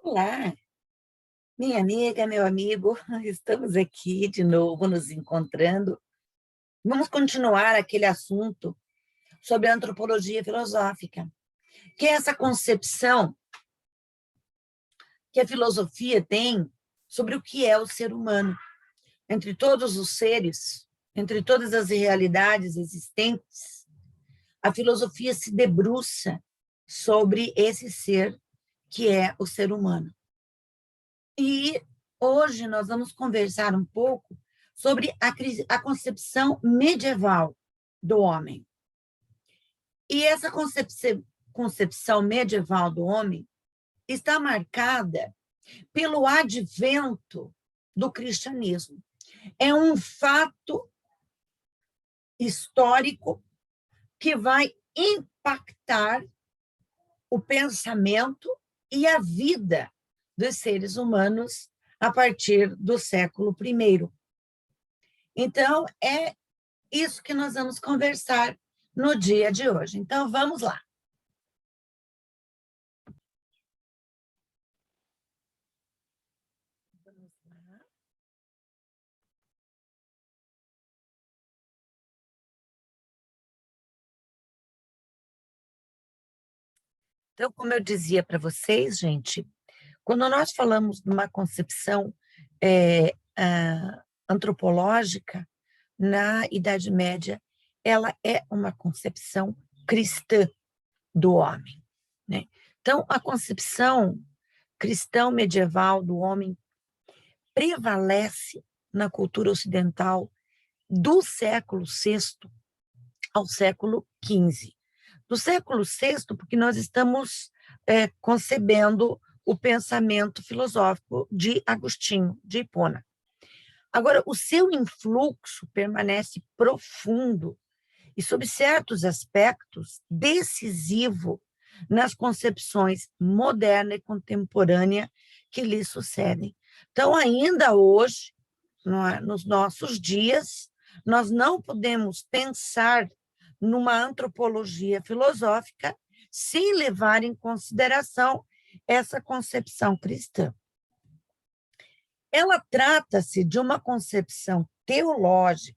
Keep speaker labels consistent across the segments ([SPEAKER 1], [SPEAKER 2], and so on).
[SPEAKER 1] Olá, minha amiga, meu amigo, estamos aqui de novo nos encontrando. Vamos continuar aquele assunto sobre a antropologia filosófica, que é essa concepção que a filosofia tem sobre o que é o ser humano. Entre todos os seres, entre todas as realidades existentes, a filosofia se debruça sobre esse ser que é o ser humano. E hoje nós vamos conversar um pouco sobre a concepção medieval do homem. E essa concepção medieval do homem está marcada pelo advento do cristianismo. É um fato histórico que vai impactar o pensamento e a vida dos seres humanos a partir do século I. Então, é isso que nós vamos conversar no dia de hoje. Então, vamos lá. Então, como eu dizia para vocês, gente, quando nós falamos de uma concepção antropológica, na Idade Média, ela é uma concepção cristã do homem, né? Então, a concepção cristã medieval do homem prevalece na cultura ocidental do século VI ao século XV. Do século VI, porque nós estamos concebendo o pensamento filosófico de Agostinho, de Hipona. Agora, o seu influxo permanece profundo e, sob certos aspectos, decisivo nas concepções moderna e contemporânea que lhe sucedem. Então, ainda hoje, nos nossos dias, nós não podemos pensar numa antropologia filosófica sem levar em consideração essa concepção cristã. Ela trata-se de uma concepção teológica,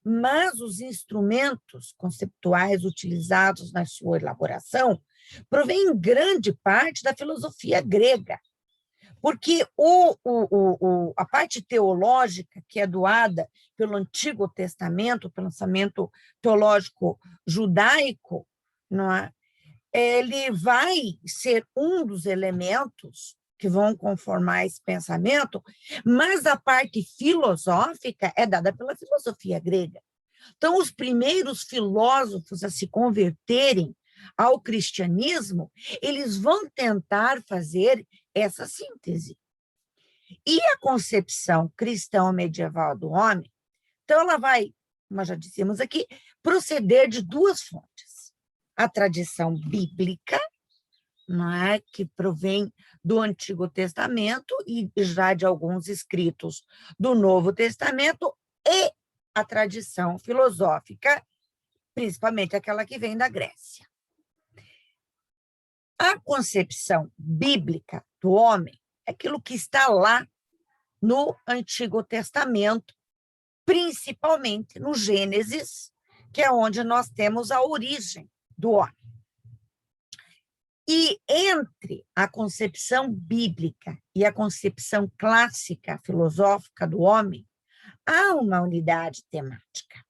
[SPEAKER 1] mas os instrumentos conceptuais utilizados na sua elaboração provêm em grande parte da filosofia grega, porque a parte teológica que é doada pelo Antigo Testamento, pelo pensamento teológico judaico, não é? Ele vai ser um dos elementos que vão conformar esse pensamento, mas a parte filosófica é dada pela filosofia grega. Então, os primeiros filósofos a se converterem ao cristianismo, eles vão tentar fazer essa síntese. E a concepção cristã medieval do homem, então ela vai, como já dissemos aqui, proceder de duas fontes. A tradição bíblica, não é, que provém do Antigo Testamento e já de alguns escritos do Novo Testamento, e a tradição filosófica, principalmente aquela que vem da Grécia. A concepção bíblica do homem é aquilo que está lá no Antigo Testamento, principalmente no Gênesis, que é onde nós temos a origem do homem. E entre a concepção bíblica e a concepção clássica filosófica do homem, há uma unidade temática.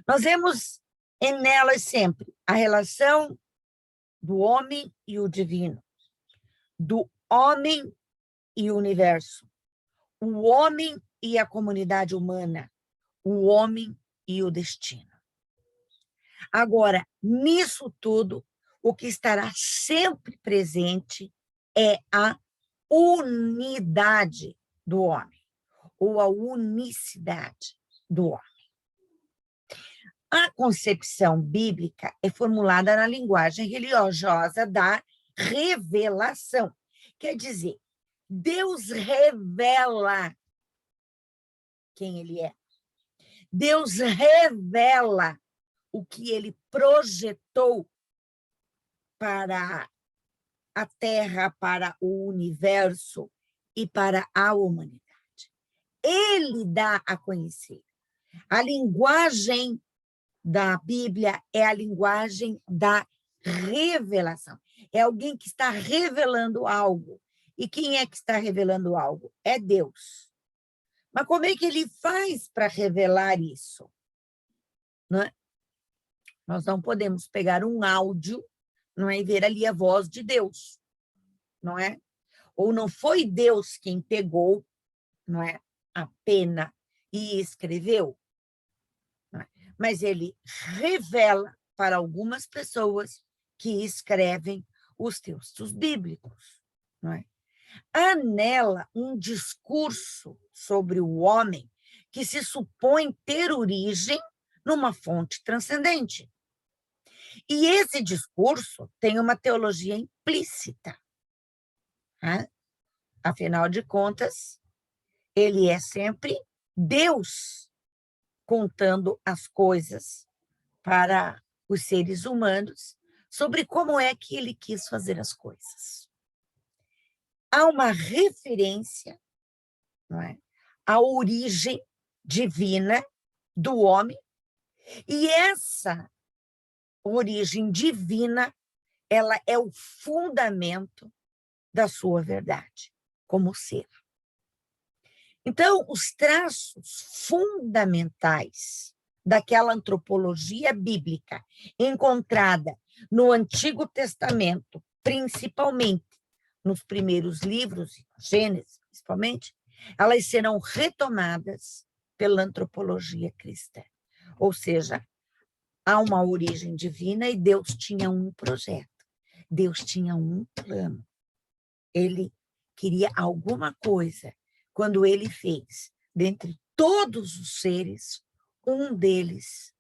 [SPEAKER 1] Nós vemos nelas sempre a relação do homem e o divino, do homem e o universo, o homem e a comunidade humana, o homem e o destino. Agora, nisso tudo, o que estará sempre presente é a unidade do homem, ou a unicidade do homem. A concepção bíblica é formulada na linguagem religiosa da revelação. Quer dizer, Deus revela quem ele é. Deus revela o que ele projetou para a Terra, para o universo e para a humanidade. Ele dá a conhecer. A linguagem da Bíblia é a linguagem da revelação. É alguém que está revelando algo. E quem é que está revelando algo? É Deus. Mas como é que ele faz para revelar isso? Não é? Nós não podemos pegar um áudio, não é, e ver ali a voz de Deus, não é? Ou não foi Deus quem pegou, não é, a pena e escreveu, não é? Mas ele revela para algumas pessoas que escrevem os textos bíblicos, não é? Há nela um discurso sobre o homem que se supõe ter origem numa fonte transcendente. E esse discurso tem uma teologia implícita, né? Afinal de contas, ele é sempre Deus contando as coisas para os seres humanos sobre como é que ele quis fazer as coisas. Há uma referência, não é, à origem divina do homem, e essa origem divina, ela é o fundamento da sua verdade como ser. Então, os traços fundamentais daquela antropologia bíblica encontrada no Antigo Testamento, principalmente nos primeiros livros, Gênesis principalmente, elas serão retomadas pela antropologia cristã. Ou seja, há uma origem divina e Deus tinha um projeto, Deus tinha um plano. Ele queria alguma coisa quando ele fez, dentre todos os seres, um deles,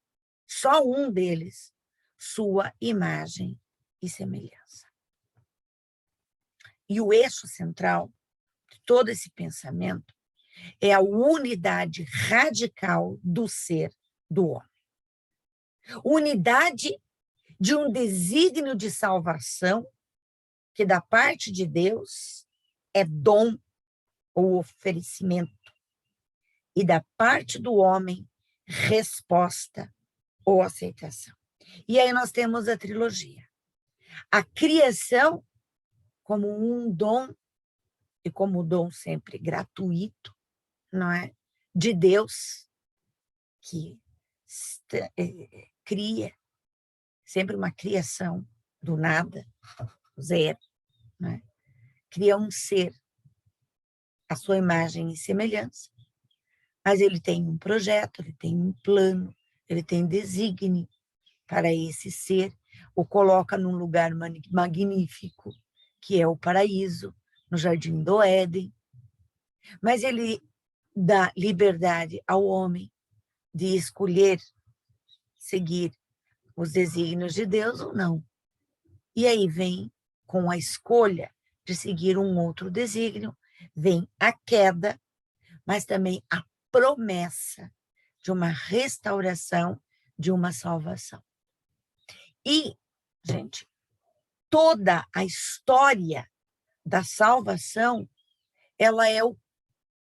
[SPEAKER 1] só um deles, sua imagem e semelhança. E o eixo central de todo esse pensamento é a unidade radical do ser do homem. Unidade de um desígnio de salvação que, da parte de Deus, é dom ou oferecimento, e da parte do homem, resposta ou aceitação. E aí nós temos a trilogia. A criação como um dom, e como o dom sempre gratuito, não é? De Deus, que cria, sempre uma criação do nada, zero, não é? Cria um ser, a sua imagem e semelhança, mas ele tem um projeto, ele tem um plano, ele tem desígnio para esse ser, o coloca num lugar magnífico, que é o paraíso, no Jardim do Éden, mas ele dá liberdade ao homem de escolher seguir os desígnios de Deus ou não. E aí vem, com a escolha de seguir um outro desígnio, vem a queda, mas também a promessa de uma restauração, de uma salvação. E, gente, toda a história da salvação, ela é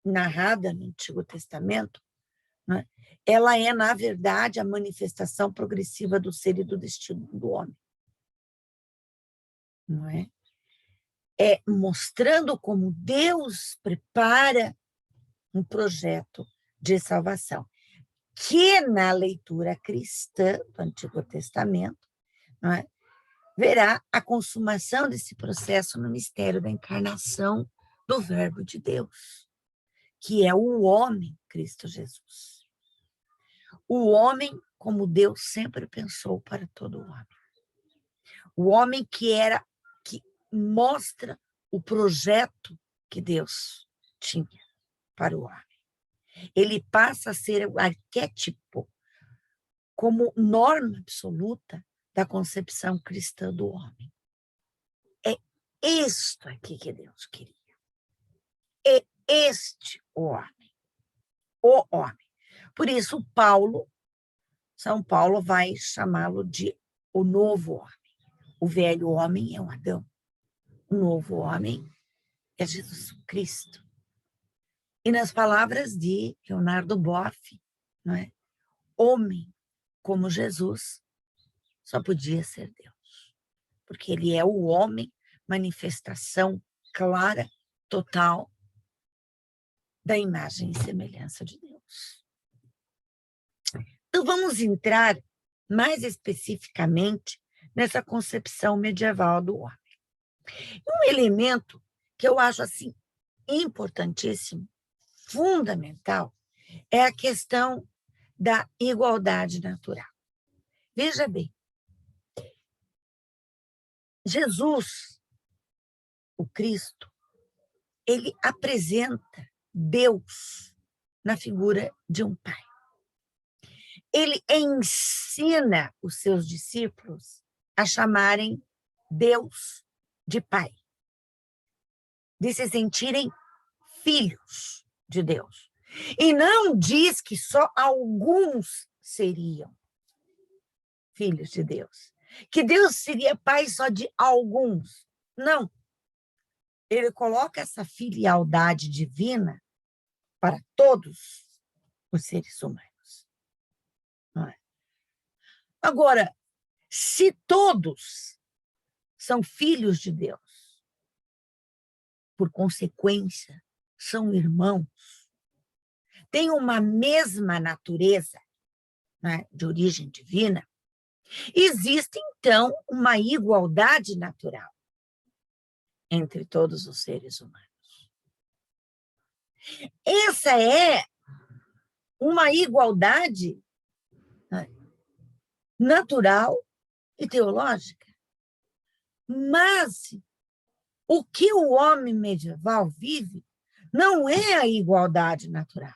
[SPEAKER 1] narrada no Antigo Testamento, né? Ela é, na verdade, a manifestação progressiva do ser e do destino do homem. Não é? É mostrando como Deus prepara um projeto de salvação, que na leitura cristã do Antigo Testamento, não é, verá a consumação desse processo no mistério da encarnação do Verbo de Deus, que é o homem, Cristo Jesus. O homem como Deus sempre pensou para todo homem. O homem que mostra o projeto que Deus tinha para o homem. Ele passa a ser o arquétipo como norma absoluta da concepção cristã do homem. É isto aqui que Deus queria. É este o homem. O homem. Por isso, São Paulo vai chamá-lo de o novo homem. O velho homem é o Adão. O novo homem é Jesus Cristo. E nas palavras de Leonardo Boff, não é? Homem como Jesus só podia ser Deus, porque ele é o homem, manifestação clara, total, da imagem e semelhança de Deus. Então, vamos entrar mais especificamente nessa concepção medieval do homem. Um elemento que eu acho assim importantíssimo, fundamental, é a questão da igualdade natural. Veja bem, Jesus, o Cristo, ele apresenta Deus na figura de um pai. Ele ensina os seus discípulos a chamarem Deus de pai, de se sentirem filhos de Deus. E não diz que só alguns seriam filhos de Deus, que Deus seria pai só de alguns. Não. Ele coloca essa filialdade divina para todos os seres humanos. Não é? Agora, se todos são filhos de Deus, por consequência, são irmãos, têm uma mesma natureza, né, de origem divina, existe, então, uma igualdade natural entre todos os seres humanos. Essa é uma igualdade, né, natural e teológica. Mas o que o homem medieval vive não é a igualdade natural.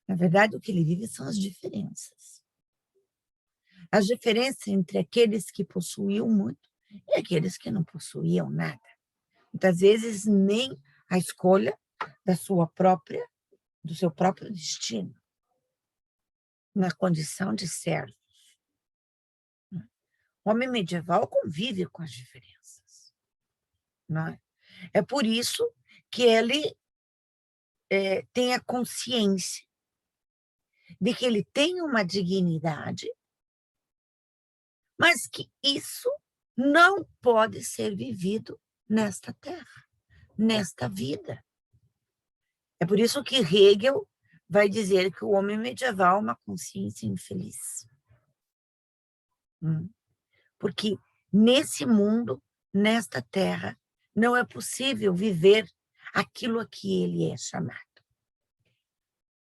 [SPEAKER 1] Na verdade, o que ele vive são as diferenças. As diferenças entre aqueles que possuíam muito e aqueles que não possuíam nada. Muitas vezes, nem a escolha do seu próprio destino, na condição de servos. O homem medieval convive com as diferenças. Não é? É por isso que ele tem a consciência de que ele tem uma dignidade, mas que isso não pode ser vivido nesta terra, nesta vida. É por isso que Hegel vai dizer que o homem medieval é uma consciência infeliz. Porque nesse mundo, nesta terra, não é possível viver aquilo a que ele é chamado.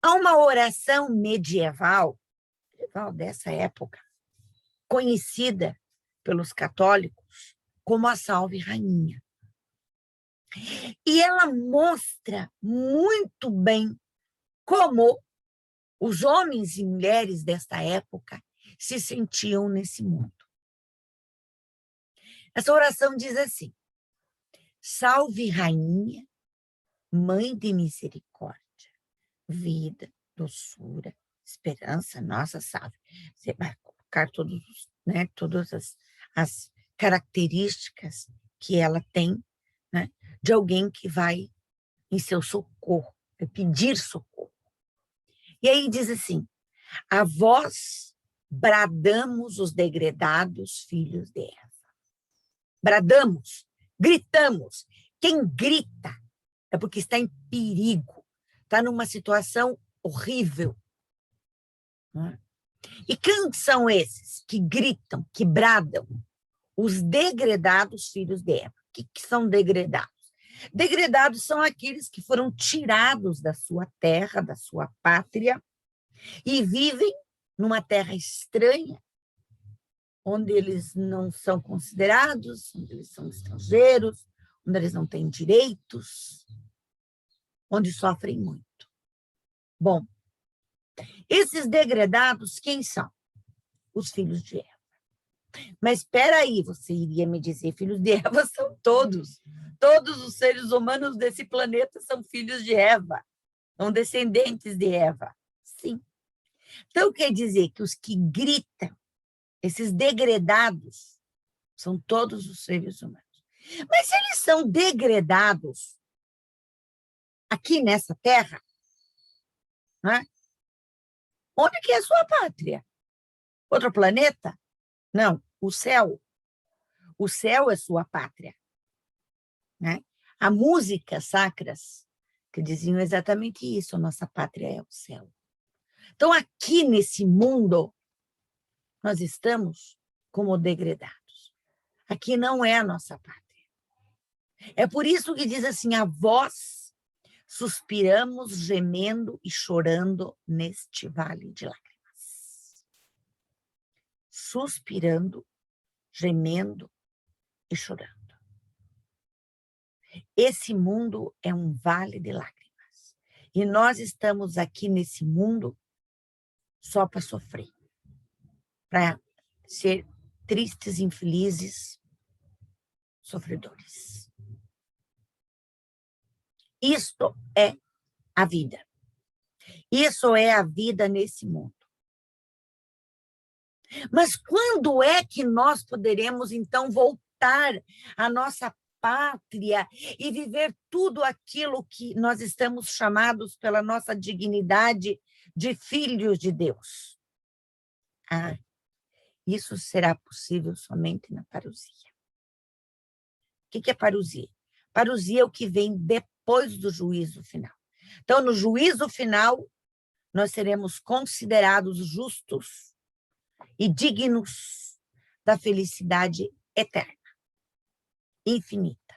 [SPEAKER 1] Há uma oração medieval dessa época, conhecida pelos católicos como a Salve Rainha. E ela mostra muito bem como os homens e mulheres desta época se sentiam nesse mundo. Essa oração diz assim: Salve Rainha, Mãe de misericórdia, vida, doçura, esperança, nossa, salve. Você vai colocar todas as características que ela tem, né, de alguém que vai em seu socorro, vai pedir socorro. E aí diz assim: a vós bradamos os degredados filhos de Eva. Bradamos, gritamos. Quem grita é porque está em perigo, está numa situação horrível. E quem são esses que gritam, que bradam? Os degredados filhos de Eva. O que são degredados? Degredados são aqueles que foram tirados da sua terra, da sua pátria, e vivem numa terra estranha, onde eles não são considerados, onde eles são estrangeiros, onde eles não têm direitos, onde sofrem muito. Bom, esses degredados, quem são? Os filhos de Eva. Mas espera aí, você iria me dizer, filhos de Eva são todos. Todos os seres humanos desse planeta são filhos de Eva, são descendentes de Eva. Sim. Então, quer dizer que os que gritam, esses degredados, são todos os seres humanos. Mas se eles são degradados aqui nessa terra, né? Onde que é a sua pátria? Outro planeta? Não, o céu. O céu é sua pátria, né? Há músicas sacras que diziam exatamente isso, nossa pátria é o céu. Então, aqui nesse mundo, nós estamos como degradados. Aqui não é a nossa pátria. É por isso que diz assim, a vós suspiramos, gemendo e chorando neste vale de lágrimas. Suspirando, gemendo e chorando. Esse mundo é um vale de lágrimas. E nós estamos aqui nesse mundo só para sofrer, para ser tristes, infelizes, sofredores. Isto é a vida. Isso é a vida nesse mundo. Mas quando é que nós poderemos, então, voltar à nossa pátria e viver tudo aquilo que nós estamos chamados pela nossa dignidade de filhos de Deus? Ah, isso será possível somente na parousia. O que é parousia? Parousia é o que vem depois do juízo final. Então, no juízo final, nós seremos considerados justos e dignos da felicidade eterna, infinita,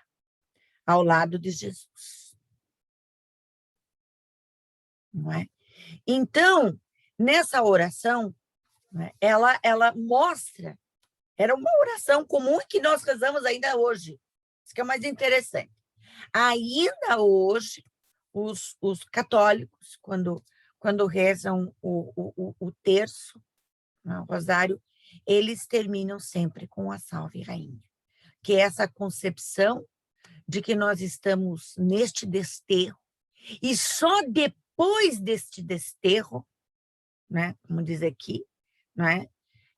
[SPEAKER 1] ao lado de Jesus. Não é? Então, nessa oração, né, ela mostra, era uma oração comum que nós rezamos ainda hoje. Isso que é mais interessante. Ainda hoje, os católicos, quando rezam o terço, o rosário, eles terminam sempre com a Salve Rainha, que é essa concepção de que nós estamos neste desterro, e só depois deste desterro, né, como diz aqui, né,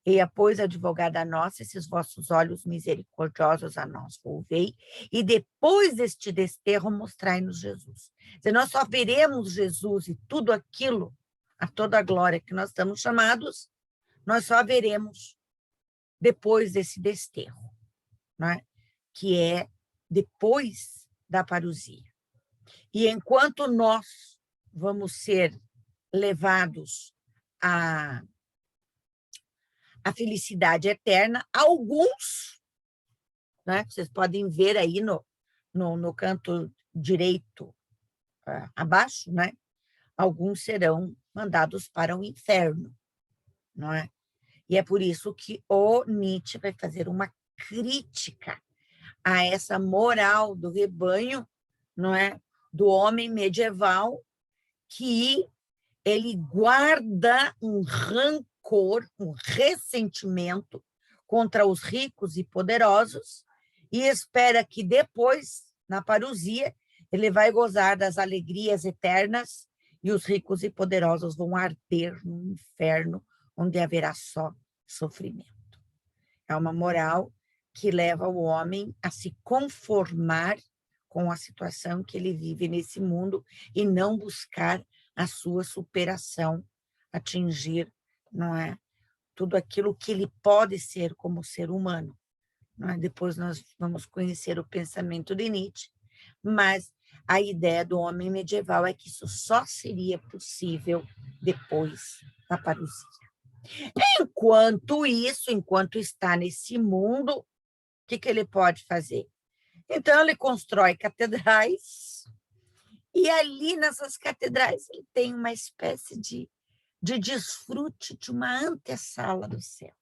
[SPEAKER 1] e após advogada nossa, esses vossos olhos misericordiosos a nós volvei, e depois deste desterro mostrai-nos Jesus. Se nós só veremos Jesus e tudo aquilo, a toda a glória que nós estamos chamados, nós só veremos depois desse desterro, né? Que é depois da parousia. E enquanto nós vamos ser levados à felicidade eterna, alguns, né? Vocês podem ver aí no canto direito abaixo, né? Alguns serão mandados para o inferno, não é? E é por isso que o Nietzsche vai fazer uma crítica a essa moral do rebanho, não é? Do homem medieval, que ele guarda um rancor, um ressentimento contra os ricos e poderosos e espera que depois, na parousia, ele vai gozar das alegrias eternas e os ricos e poderosos vão arder no inferno, onde haverá só sofrimento. É uma moral que leva o homem a se conformar com a situação que ele vive nesse mundo e não buscar a sua superação, atingir, não é, tudo aquilo que ele pode ser como ser humano. Não é? Depois nós vamos conhecer o pensamento de Nietzsche, mas a ideia do homem medieval é que isso só seria possível depois da parousia. Enquanto isso, enquanto está nesse mundo, o que ele pode fazer? Então, ele constrói catedrais, e ali nessas catedrais ele tem uma espécie de desfrute de uma antessala do céu.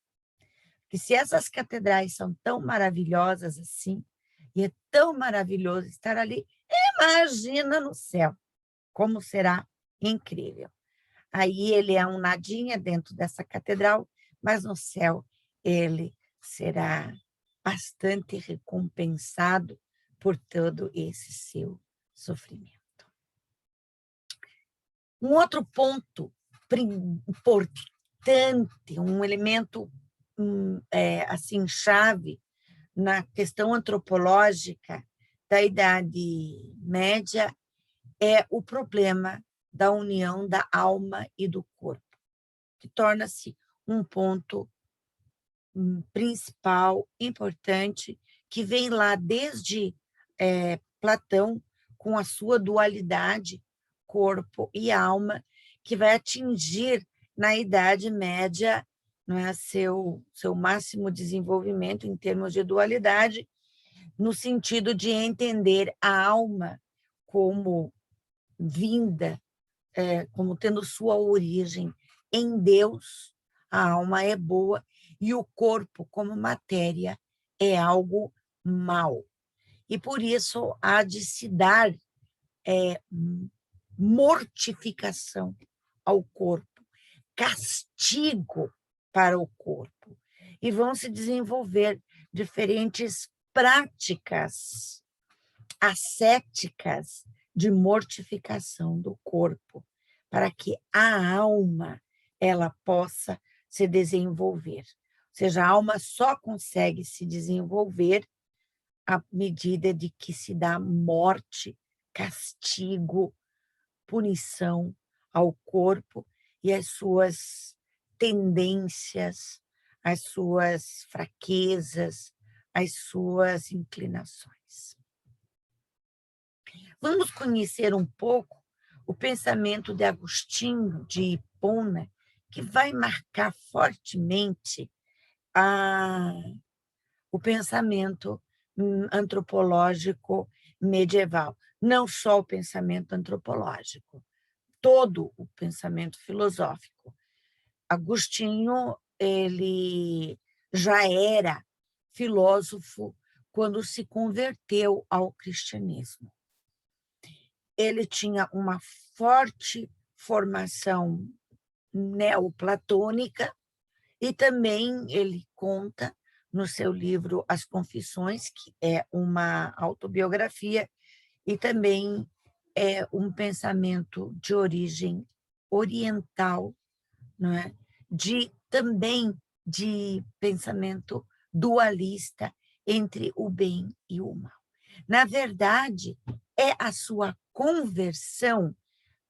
[SPEAKER 1] Que se essas catedrais são tão maravilhosas assim, e é tão maravilhoso estar ali, imagina no céu, como será incrível. Aí ele é um nadinha dentro dessa catedral, mas no céu ele será bastante recompensado por todo esse seu sofrimento. Um outro ponto importante, um elemento assim chave na questão antropológica da Idade Média é o problema da união da alma e do corpo, que torna-se um ponto principal, importante, que vem lá desde Platão, com a sua dualidade, corpo e alma, que vai atingir na Idade Média, não é, seu máximo desenvolvimento em termos de dualidade, no sentido de entender a alma como vinda, como tendo sua origem em Deus, a alma é boa, e o corpo, como matéria, é algo mau. E por isso há de se dar mortificação ao corpo, castigo para o corpo. E vão se desenvolver diferentes práticas ascéticas de mortificação do corpo, para que a alma ela possa se desenvolver. Ou seja, a alma só consegue se desenvolver à medida de que se dá morte, castigo, punição ao corpo e às suas tendências, às suas fraquezas, às suas inclinações. Vamos conhecer um pouco o pensamento de Agostinho de Hipona, que vai marcar fortemente o pensamento antropológico medieval. Não só o pensamento antropológico, todo o pensamento filosófico. Agostinho, ele já era filósofo quando se converteu ao cristianismo. Ele tinha uma forte formação neoplatônica e também ele conta no seu livro As Confissões, que é uma autobiografia, e também é um pensamento de origem oriental, não é? Também de pensamento dualista entre o bem e o mal. Na verdade, é a sua conversão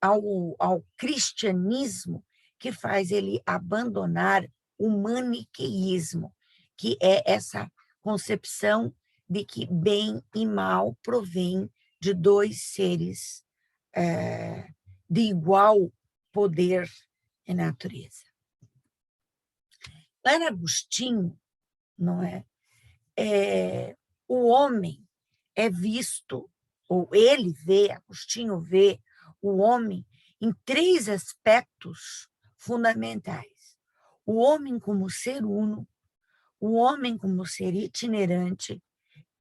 [SPEAKER 1] ao cristianismo que faz ele abandonar o maniqueísmo, que é essa concepção de que bem e mal provém de dois seres de igual poder e natureza. Para Agostinho, não é? O homem é visto, ou ele vê, Agostinho vê o homem em três aspectos fundamentais. O homem como ser uno, o homem como ser itinerante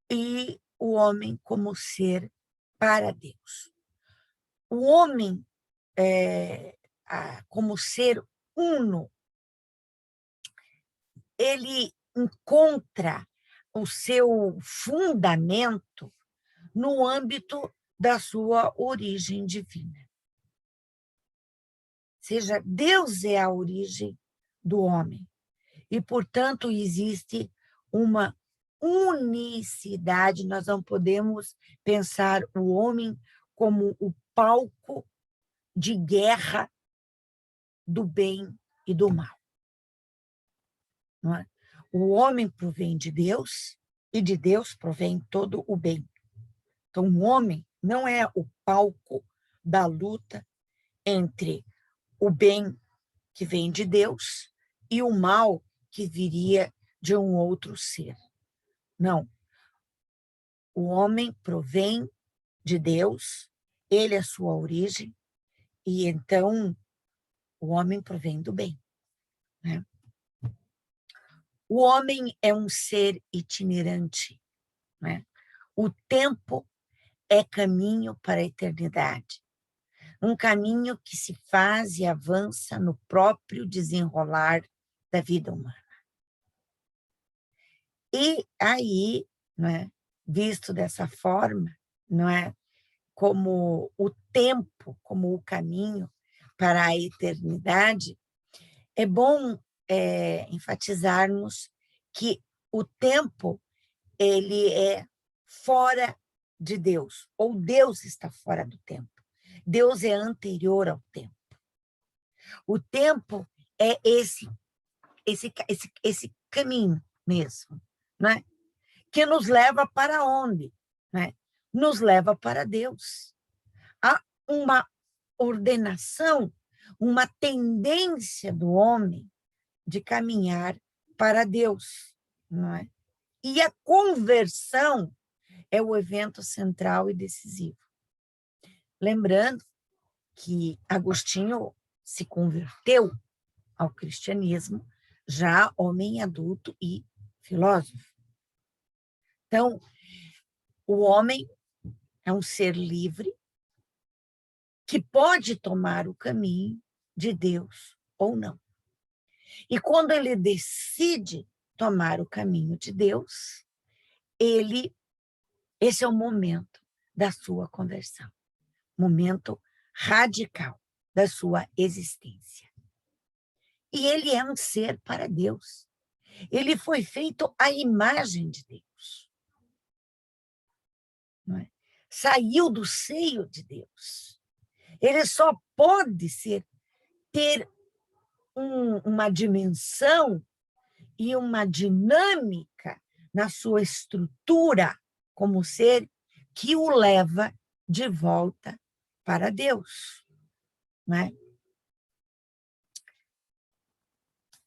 [SPEAKER 1] e o homem como ser para Deus. O homem como ser uno, ele encontra o seu fundamento no âmbito da sua origem divina. Ou seja, Deus é a origem do homem e, portanto, existe uma unicidade. Nós não podemos pensar o homem como o palco de guerra do bem e do mal. Não é? O homem provém de Deus e de Deus provém todo o bem. Então, o homem não é o palco da luta entre o bem que vem de Deus e o mal que viria de um outro ser. Não. O homem provém de Deus, ele é a sua origem, e então o homem provém do bem, né? O homem é um ser itinerante, né? O tempo é caminho para a eternidade, um caminho que se faz e avança no próprio desenrolar da vida humana. E aí, não é, visto dessa forma, não é, como o tempo, como o caminho para a eternidade, é bom enfatizarmos que o tempo ele é fora de Deus, ou Deus está fora do tempo. Deus é anterior ao tempo. O tempo é esse caminho mesmo, né? Que nos leva para onde? Né? Nos leva para Deus. Há uma ordenação, uma tendência do homem de caminhar para Deus, não é? E a conversão é o evento central e decisivo. Lembrando que Agostinho se converteu ao cristianismo já homem adulto e filósofo. Então, o homem é um ser livre que pode tomar o caminho de Deus ou não. E quando ele decide tomar o caminho de Deus, esse é o momento da sua conversão, momento radical da sua existência. E ele é um ser para Deus. Ele foi feito à imagem de Deus. Não é? Saiu do seio de Deus. Ele só pode ter uma dimensão e uma dinâmica na sua estrutura como ser que o leva de volta para Deus. Né?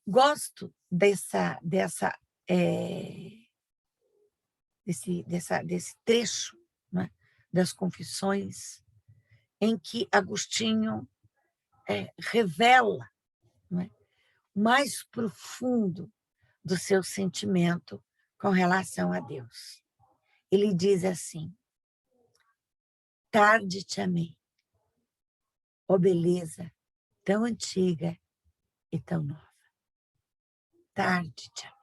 [SPEAKER 1] Gosto desse trecho, né, das Confissões, em que Agostinho revela, né, o mais profundo do seu sentimento com relação a Deus. Ele diz assim: tarde te amei, ó beleza tão antiga e tão nova. Tarde te amei.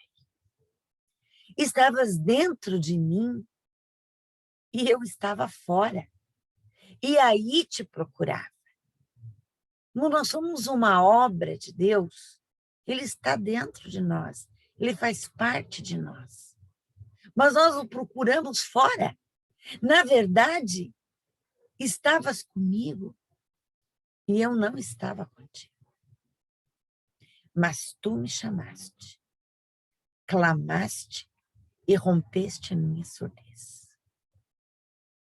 [SPEAKER 1] Estavas dentro de mim e eu estava fora. E aí te procurava. Nós somos uma obra de Deus, ele está dentro de nós, ele faz parte de nós. Mas nós o procuramos fora. Na verdade, estavas comigo e eu não estava contigo. Mas tu me chamaste, clamaste e rompeste a minha surdez.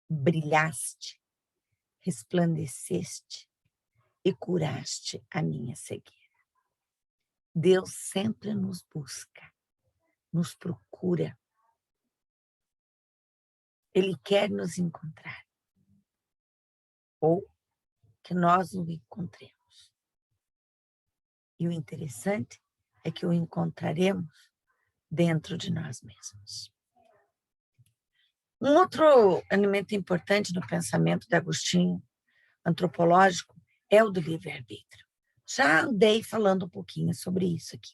[SPEAKER 1] Brilhaste, resplandeceste e curaste a minha cegueira. Deus sempre nos busca, nos procura. Ele quer nos encontrar. Ou que nós o encontremos. E o interessante é que o encontraremos dentro de nós mesmos. Um outro elemento importante no pensamento de Agostinho, antropológico, é o do livre-arbítrio. Já andei falando um pouquinho sobre isso aqui.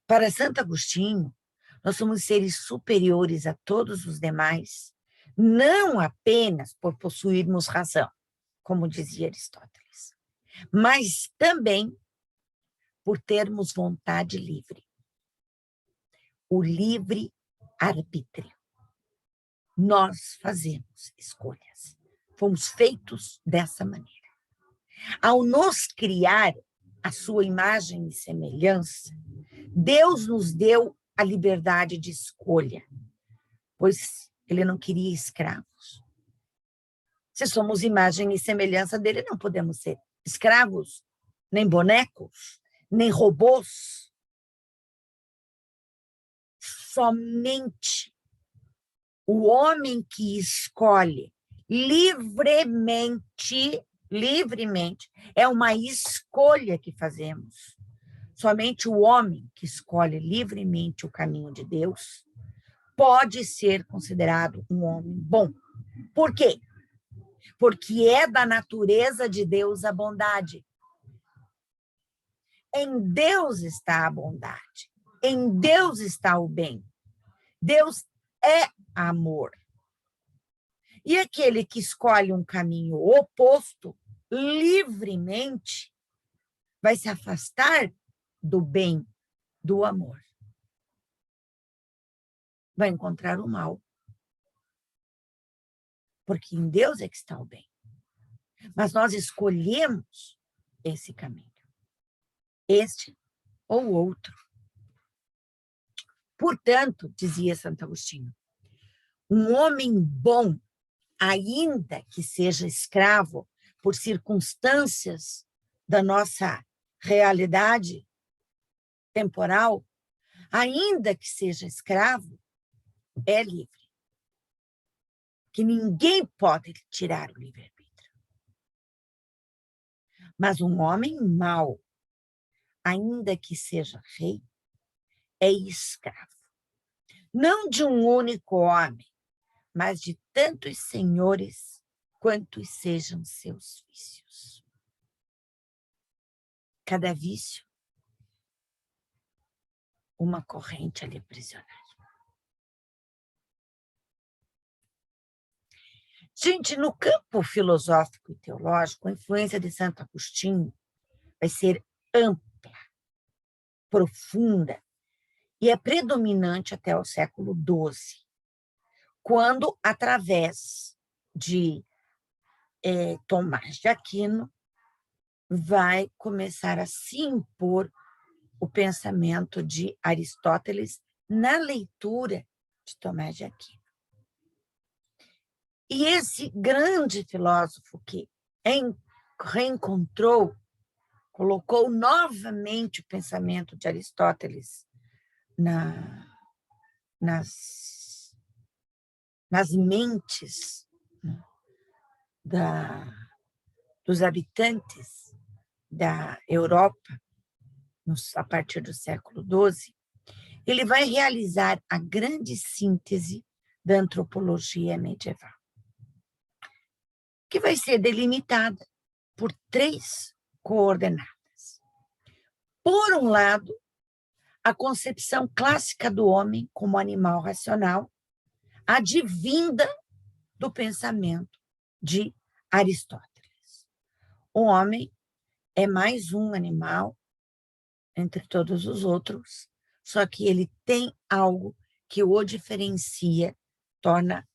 [SPEAKER 1] Para Santo Agostinho, nós somos seres superiores a todos os demais, não apenas por possuirmos razão, como dizia Aristóteles, mas também por termos vontade livre. O livre-arbítrio. Nós fazemos escolhas. Fomos feitos dessa maneira. Ao nos criar a sua imagem e semelhança, Deus nos deu a liberdade de escolha, pois ele não queria escravos. Se somos imagem e semelhança dele, não podemos ser escravos, nem bonecos, nem robôs. Somente o homem que escolhe livremente, é uma escolha que fazemos. Somente o homem que escolhe livremente o caminho de Deus pode ser considerado um homem bom. Por quê? Porque é da natureza de Deus a bondade. Em Deus está a bondade. Em Deus está o bem. Deus é amor. E aquele que escolhe um caminho oposto, livremente, vai se afastar do bem, do amor. vai encontrar o mal. Porque em Deus é que está o bem. Mas nós escolhemos esse caminho. Este ou outro. Portanto, dizia Santo Agostinho, um homem bom, ainda que seja escravo por circunstâncias da nossa realidade temporal, ainda que seja escravo, é livre. Que ninguém pode tirar o livre-arbítrio. Mas um homem mau, ainda que seja rei, é escravo. Não de um único homem, mas de tantos senhores quantos sejam seus vícios. Cada vício, uma corrente ali aprisionada. Gente, no campo filosófico e teológico, a influência de Santo Agostinho vai ser ampla, profunda, e é predominante até o século XII, quando, através de Tomás de Aquino, vai começar a se impor o pensamento de Aristóteles na leitura de Tomás de Aquino. E esse grande filósofo que reencontrou, colocou novamente o pensamento de Aristóteles nas mentes, né, dos habitantes da Europa, a partir do século XII, ele vai realizar a grande síntese da antropologia medieval, que vai ser delimitada por 3 coordenadas. Por um lado, a concepção clássica do homem como animal racional, advinda do pensamento de Aristóteles. O homem é mais um animal entre todos os outros, só que ele tem algo que o diferencia, torna,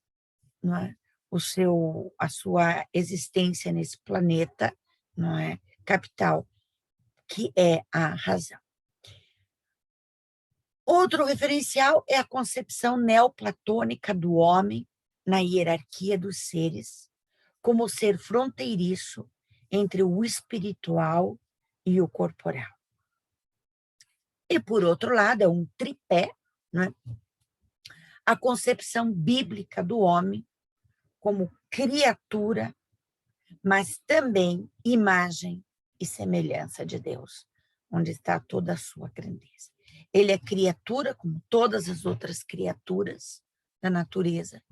[SPEAKER 1] não é, a sua existência nesse planeta, não é, capital, que é a razão. Outro referencial é a concepção neoplatônica do homem na hierarquia dos seres, como ser fronteiriço entre o espiritual e o corporal. E, por outro lado, é um tripé, né? A concepção bíblica do homem como criatura, mas também imagem e semelhança de Deus, onde está toda a sua grandeza. Ele é criatura, como todas as outras criaturas da natureza,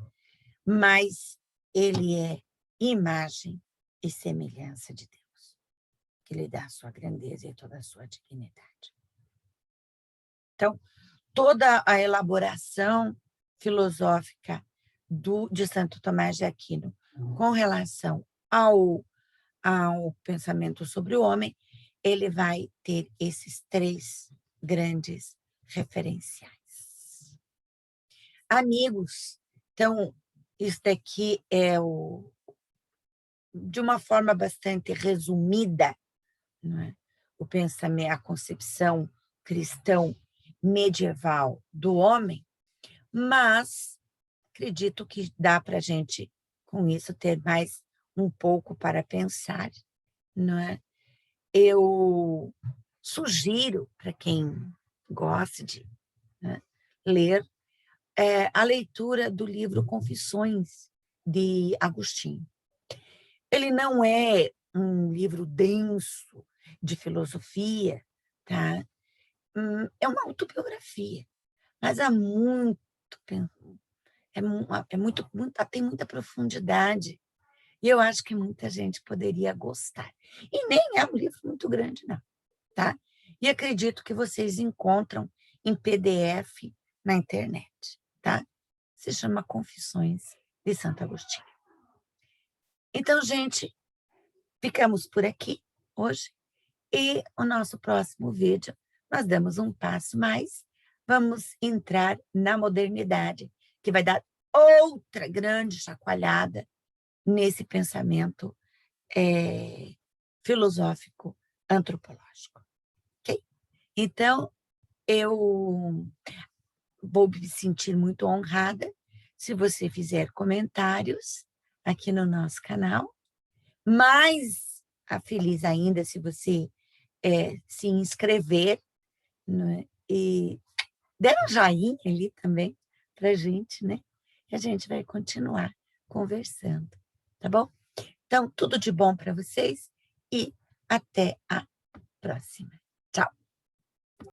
[SPEAKER 1] mas ele é imagem e semelhança de Deus, que lhe dá a sua grandeza e toda a sua dignidade. Então, toda a elaboração filosófica de Santo Tomás de Aquino com relação ao pensamento sobre o homem, ele vai ter esses 3 grandes referenciais. Amigos, então, isso daqui é de uma forma bastante resumida, não é? O pensamento, a concepção cristão medieval do homem, mas acredito que dá para a gente, com isso, ter mais um pouco para pensar, não é? Eu sugiro para quem gosta de, né, ler a leitura do livro Confissões, de Agostinho. Ele não é um livro denso de filosofia, tá? É uma autobiografia, mas há muito, tem muita profundidade, e eu acho que muita gente poderia gostar. E nem é um livro muito grande, não, tá? E acredito que vocês encontram em PDF na internet, tá? Se chama Confissões de Santo Agostinho. Então, gente, ficamos por aqui hoje, e o nosso próximo vídeo, nós damos um passo mais vamos entrar na modernidade, que vai dar outra grande chacoalhada nesse pensamento filosófico antropológico. Ok? Então, eu vou me sentir muito honrada se você fizer comentários aqui no nosso canal, mais feliz ainda se você se inscrever, né? E der um joinha ali também para a gente, né? E a gente vai continuar conversando, tá bom? Então, tudo de bom para vocês e até a próxima.